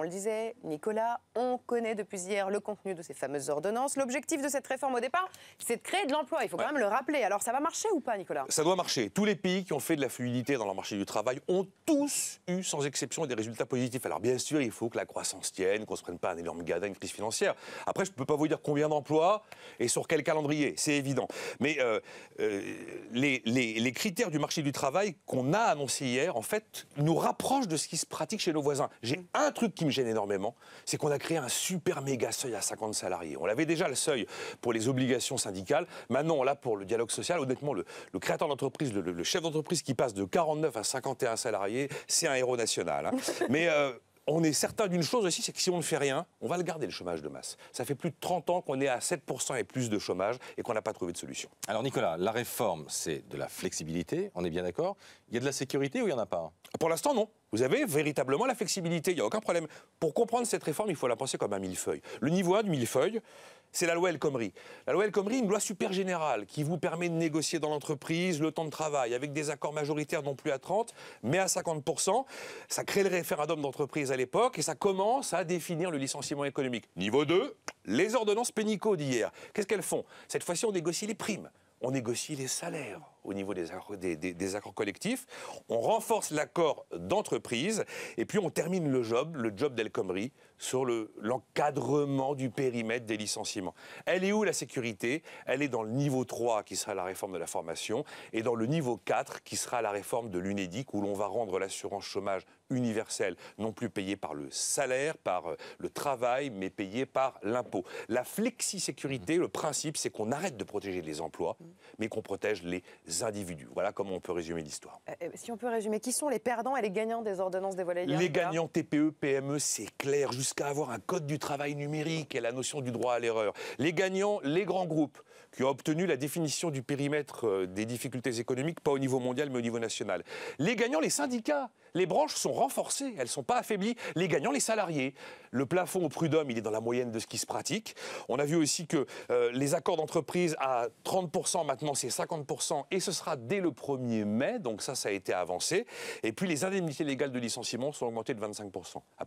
le disait, Nicolas, on connaît depuis hier le contenu de ces fameuses ordonnances. L'objectif de cette réforme au départ, c'est de créer de l'emploi. Il faut quand même le rappeler. Alors ça va marcher ou pas, Nicolas? Ça doit marcher. Tous les pays qui ont fait de la fluidité dans leur marché du travail ont tous eu, sans exception, des résultats positifs. Alors bien sûr, il faut que la croissance tienne, qu'on ne se prenne pas un énorme gada, une crise financière. Après, je ne peux pas vous dire combien d'emplois et sur quel calendrier, c'est évident. Mais les critères du marché du travail qu'on a annoncés hier, en fait, nous rapprochent de ce qui se pratique chez nos voisins. J'ai un truc qui me gêne énormément, c'est qu'on a créé un super méga seuil à 50 salariés. On avait déjà le seuil pour les obligations syndicales. Maintenant, on l'a pour le dialogue social. Honnêtement, le créateur d'entreprise, le chef d'entreprise qui passe de 49 à 51 salariés, c'est un héros national. Hein. Mais on est certain d'une chose aussi, c'est que si on ne fait rien, on va le garder, le chômage de masse. Ça fait plus de 30 ans qu'on est à 7% et plus de chômage et qu'on n'a pas trouvé de solution. Alors Nicolas, la réforme, c'est de la flexibilité, on est bien d'accord. Il y a de la sécurité ou il n'y en a pas? Pour l'instant, non. Vous avez véritablement la flexibilité, il n'y a aucun problème. Pour comprendre cette réforme, il faut la penser comme un millefeuille. Le niveau 1 du millefeuille, c'est la loi El Khomri. La loi El Khomri, une loi super générale qui vous permet de négocier dans l'entreprise le temps de travail avec des accords majoritaires non plus à 30, mais à 50%. Ça crée le référendum d'entreprise à l'époque et ça commence à définir le licenciement économique. Niveau 2, les ordonnances Pénicaud d'hier. Qu'est-ce qu'elles font? Cette fois-ci, on négocie les primes. On négocie les salaires au niveau des accords collectifs, on renforce l'accord d'entreprise et puis on termine le job d'El Khomri sur l'encadrement du périmètre des licenciements. Elle est où la sécurité? Elle est dans le niveau 3 qui sera la réforme de la formation et dans le niveau 4 qui sera la réforme de l'UNEDIC où l'on va rendre l'assurance chômage universelle, non plus payée par le salaire, par le travail, mais payée par l'impôt. La flexi-sécurité, le principe, c'est qu'on arrête de protéger les emplois, mais qu'on protège les individus. Voilà comment on peut résumer l'histoire. Si on peut résumer, qui sont les perdants et les gagnants des ordonnances dévoilées hier? Les gagnants TPE, PME, c'est clair, jusqu'à avoir un code du travail numérique et la notion du droit à l'erreur. Les gagnants, les grands groupes qui ont obtenu la définition du périmètre des difficultés économiques, pas au niveau mondial, mais au niveau national. Les gagnants, les syndicats. Les branches sont renforcées, elles ne sont pas affaiblies. Les gagnants, les salariés. Le plafond au prud'homme, il est dans la moyenne de ce qui se pratique. On a vu aussi que les accords d'entreprise à 30%, maintenant c'est 50%, et ce sera dès le 1er mai, donc ça a été avancé. Et puis les indemnités légales de licenciement sont augmentées de 25%. Après,